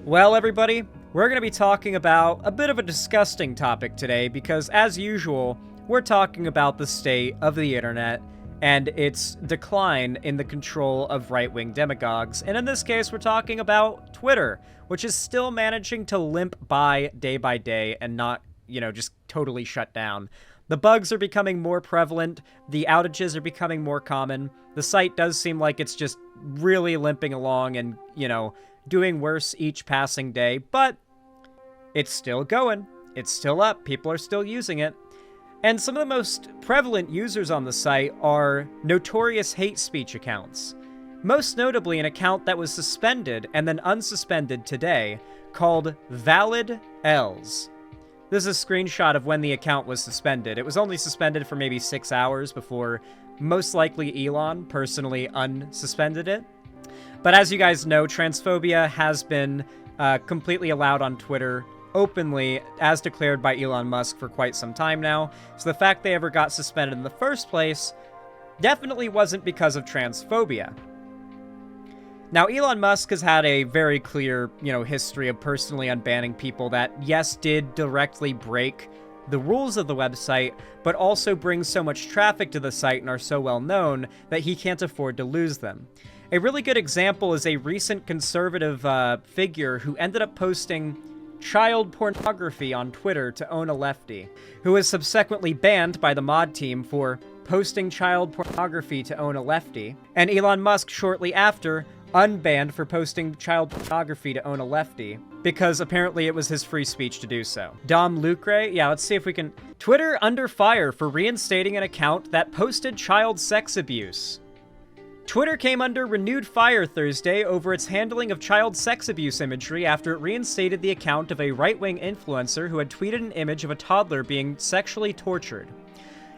Well, everybody, we're going to be talking about a bit of a disgusting topic today because, as usual, we're talking about the state of the internet and its decline in the control of right-wing demagogues. And in this case, we're talking about Twitter, which is still managing to limp by day and not, just totally shut down. The bugs are becoming more prevalent, the outages are becoming more common, the site does seem like it's just really limping along and, doing worse each passing day, but it's still going. It's still up. People are still using it. And some of the most prevalent users on the site are notorious hate speech accounts. Most notably, an account that was suspended and then unsuspended today called Valid Els. This is a screenshot of when the account was suspended. It was only suspended for maybe 6 hours before most likely Elon personally unsuspended it. But as you guys know, transphobia has been completely allowed on Twitter openly, as declared by Elon Musk for quite some time now. So the fact they ever got suspended in the first place definitely wasn't because of transphobia. Now, Elon Musk has had a very clear, history of personally unbanning people that, yes, did directly break the rules of the website, but also bring so much traffic to the site and are so well known that he can't afford to lose them. A really good example is a recent conservative figure who ended up posting child pornography on Twitter to own a lefty, who was subsequently banned by the mod team for posting child pornography to own a lefty, and Elon Musk shortly after unbanned for posting child pornography to own a lefty, because apparently it was his free speech to do so. Dom Lucre, yeah, let's see if we can... Twitter under fire for reinstating an account that posted child sex abuse. Twitter came under renewed fire Thursday over its handling of child sex abuse imagery after it reinstated the account of a right-wing influencer who had tweeted an image of a toddler being sexually tortured.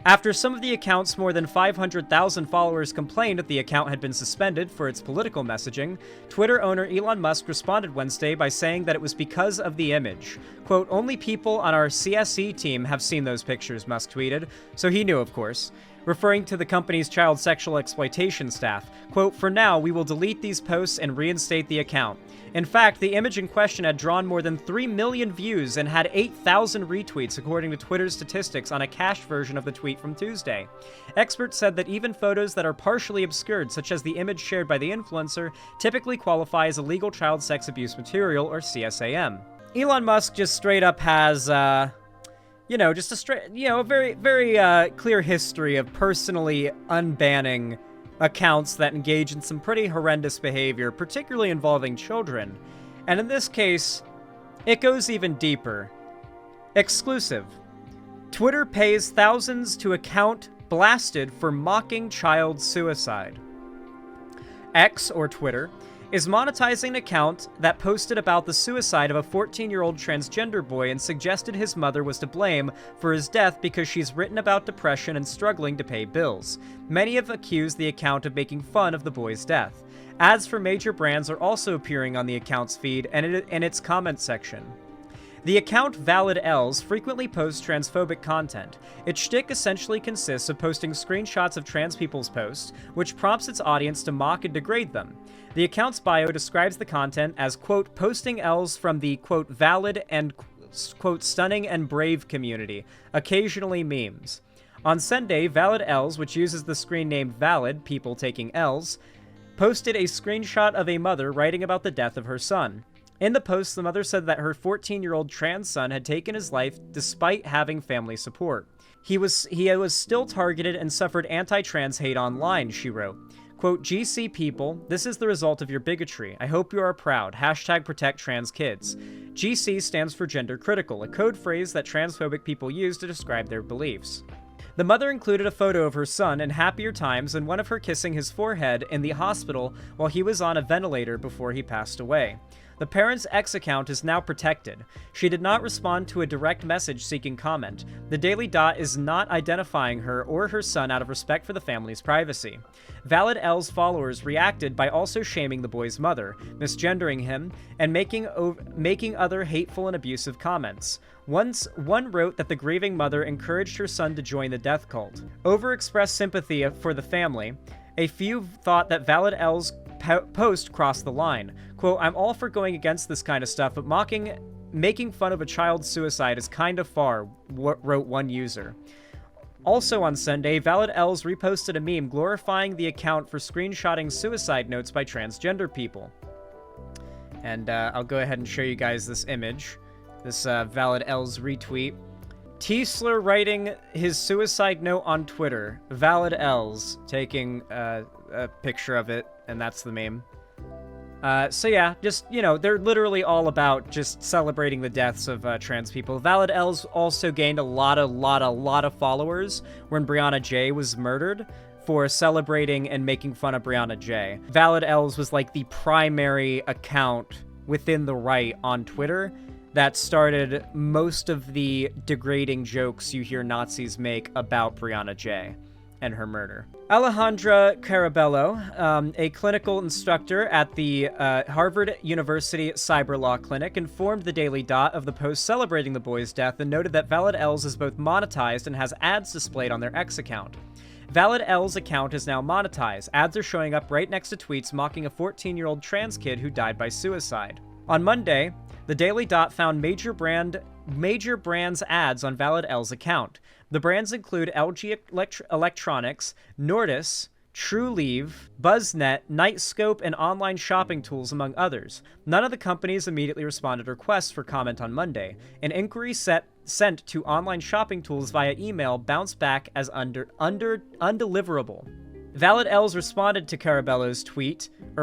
After some of the account's more than 500,000 followers complained that the account had been suspended for its political messaging, Twitter owner Elon Musk responded Wednesday by saying that it was because of the image. Quote, "Only people on our CSE team have seen those pictures," Musk tweeted, so he knew, of course. Referring to the company's child sexual exploitation staff, quote, "For now, we will delete these posts and reinstate the account." In fact, the image in question had drawn more than 3 million views and had 8,000 retweets, according to Twitter's statistics on a cached version of the tweet from Tuesday. Experts said that even photos that are partially obscured, such as the image shared by the influencer, typically qualify as illegal child sex abuse material, or CSAM. Elon Musk just straight up has, a very, very clear history of personally unbanning accounts that engage in some pretty horrendous behavior, particularly involving children. And in this case, it goes even deeper. Exclusive. Twitter pays thousands to account blasted for mocking child suicide. X, or Twitter, is monetizing an account that posted about the suicide of a 14-year-old transgender boy and suggested his mother was to blame for his death because she's written about depression and struggling to pay bills. Many have accused the account of making fun of the boy's death. Ads for major brands are also appearing on the account's feed and in its comment section. The account Valid Els frequently posts transphobic content. Its shtick essentially consists of posting screenshots of trans people's posts, which prompts its audience to mock and degrade them. The account's bio describes the content as, quote, "posting Els from the, quote, valid and, quote, stunning and brave community, occasionally memes." On Sunday, Valid Els, which uses the screen name Valid, people taking Els, posted a screenshot of a mother writing about the death of her son. In the post, the mother said that her 14-year-old trans son had taken his life despite having family support. He was still targeted and suffered anti-trans hate online, she wrote. Quote, "GC people, this is the result of your bigotry. I hope you are proud. Hashtag protect trans kids." GC stands for gender critical, a code phrase that transphobic people use to describe their beliefs. The mother included a photo of her son in happier times and one of her kissing his forehead in the hospital while he was on a ventilator before he passed away. The parent's X account is now protected. She did not respond to a direct message seeking comment. The Daily Dot is not identifying her or her son out of respect for the family's privacy. Valid Els followers reacted by also shaming the boy's mother, misgendering him, and making other hateful and abusive comments. One wrote that the grieving mother encouraged her son to join the death cult. Overexpressed sympathy for the family. A few thought that Valid L's post crossed the line. Quote, "I'm all for going against this kind of stuff, but making fun of a child's suicide is kind of far," wrote one user. Also on Sunday, Valid L's reposted a meme glorifying the account for screenshotting suicide notes by transgender people. And I'll go ahead and show you guys this image. This Valid L's retweet. Teesler writing his suicide note on Twitter. Valid L's taking a picture of it, and that's the meme. So yeah, just, you know, they're literally all about just celebrating the deaths of trans people. Valid L's also gained a lot of followers when Brianna J was murdered for celebrating and making fun of Brianna J. Valid L's was like the primary account within the right on Twitter that started most of the degrading jokes you hear Nazis make about Brianna J and her murder. Alejandra Carabello, a clinical instructor at the Harvard University Cyber Law Clinic, informed the Daily Dot of the post celebrating the boy's death and noted that Valid L's is both monetized and has ads displayed on their X account. Valid L's account is now monetized. Ads are showing up right next to tweets mocking a 14-year-old trans kid who died by suicide. On Monday, the Daily Dot found major brands ads on Valid L's account. The brands include LG Electronics, Nordis, TrueLeave, BuzzNet, Nightscope, and online shopping tools, among others. None of the companies immediately responded to requests for comment on Monday. An inquiry sent to online shopping tools via email bounced back as undeliverable. Valid L's responded to Carabello's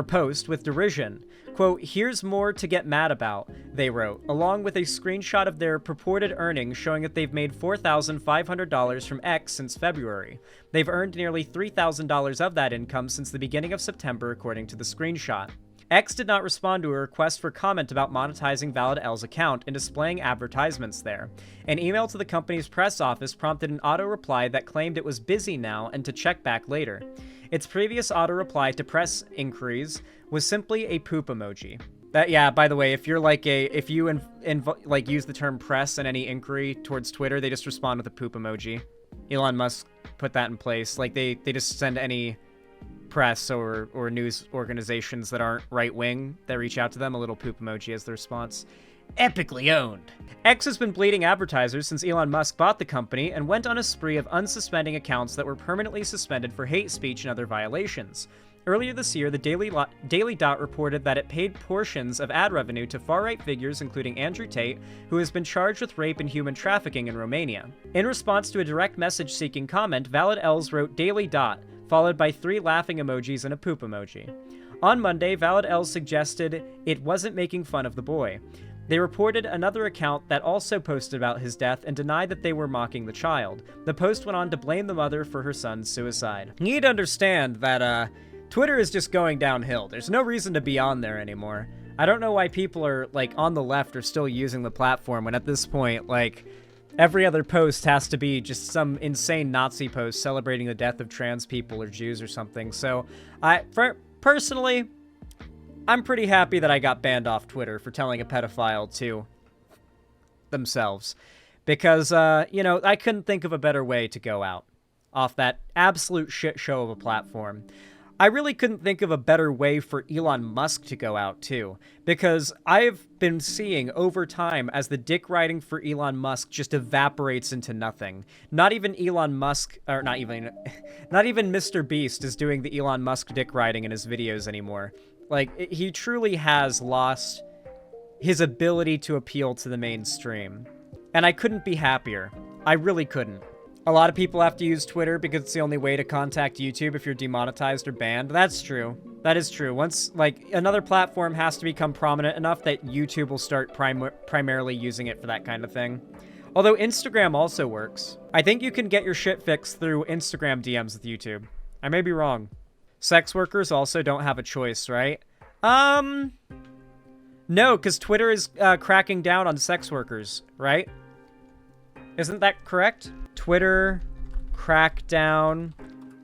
post with derision. Quote, "Here's more to get mad about," they wrote, along with a screenshot of their purported earnings showing that they've made $4,500 from X since February. They've earned nearly $3,000 of that income since the beginning of September, according to the screenshot. X did not respond to a request for comment about monetizing Valid L's account and displaying advertisements there. An email to the company's press office prompted an auto-reply that claimed it was busy now and to check back later. Its previous auto-reply to press inquiries was simply a poop emoji. Yeah, by the way, if you use the term press in any inquiry towards Twitter, they just respond with a poop emoji. Elon Musk put that in place. Like, they just send any press or news organizations that aren't right-wing that reach out to them a little poop emoji as the response. Epically owned. X has been bleeding advertisers since Elon Musk bought the company and went on a spree of unsuspending accounts that were permanently suspended for hate speech and other violations. Earlier this year, the Daily Dot reported that it paid portions of ad revenue to far-right figures including Andrew Tate, who has been charged with rape and human trafficking in Romania. In response to a direct message-seeking comment, Valid L's wrote Daily Dot, followed by 3 laughing emojis and a poop emoji. On Monday, Valid L's suggested it wasn't making fun of the boy. They reported another account that also posted about his death and denied that they were mocking the child. The post went on to blame the mother for her son's suicide. You need to understand that, Twitter is just going downhill. There's no reason to be on there anymore. I don't know why people are, like, on the left are still using the platform when at this point, like, every other post has to be just some insane Nazi post celebrating the death of trans people or Jews or something. So, personally, I'm pretty happy that I got banned off Twitter for telling a pedophile to themselves. Because, you know, I couldn't think of a better way to go out off that absolute shit show of a platform. I really couldn't think of a better way for Elon Musk to go out, too, because I've been seeing over time as the dick riding for Elon Musk just evaporates into nothing. Not even Elon Musk, or not even Mr. Beast is doing the Elon Musk dick riding in his videos anymore. Like, he truly has lost his ability to appeal to the mainstream. And I couldn't be happier. I really couldn't. A lot of people have to use Twitter because it's the only way to contact YouTube if you're demonetized or banned. That's true. That is true. Once, like, another platform has to become prominent enough that YouTube will start primarily using it for that kind of thing. Although Instagram also works. I think you can get your shit fixed through Instagram DMs with YouTube. I may be wrong. Sex workers also don't have a choice, right? No, because Twitter is cracking down on sex workers, right? Isn't that correct? Twitter crackdown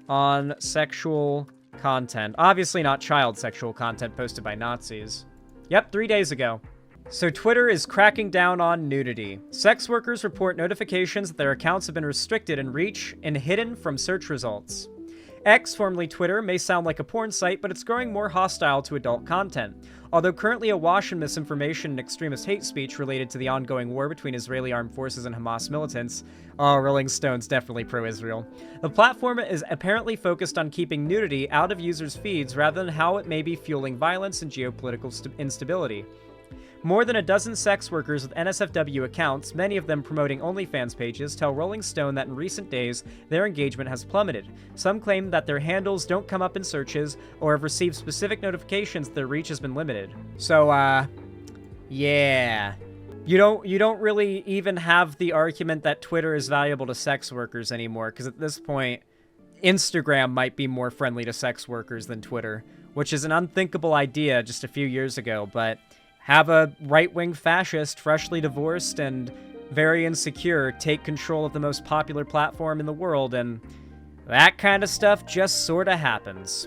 on sexual content. Obviously not child sexual content posted by Nazis. Yep, 3 days ago. So Twitter is cracking down on nudity. Sex workers report notifications that their accounts have been restricted in reach and hidden from search results. X, formerly Twitter, may sound like a porn site, but it's growing more hostile to adult content. Although currently awash in misinformation and extremist hate speech related to the ongoing war between Israeli armed forces and Hamas militants, Rolling Stone's definitely pro-Israel, the platform is apparently focused on keeping nudity out of users' feeds rather than how it may be fueling violence and geopolitical instability. More than a dozen sex workers with NSFW accounts, many of them promoting OnlyFans pages, tell Rolling Stone that in recent days, their engagement has plummeted. Some claim that their handles don't come up in searches, or have received specific notifications that their reach has been limited. So, yeah. You don't really even have the argument that Twitter is valuable to sex workers anymore, because at this point, Instagram might be more friendly to sex workers than Twitter, which is an unthinkable idea just a few years ago, but have a right-wing fascist, freshly divorced and very insecure, take control of the most popular platform in the world, and that kind of stuff just sorta happens.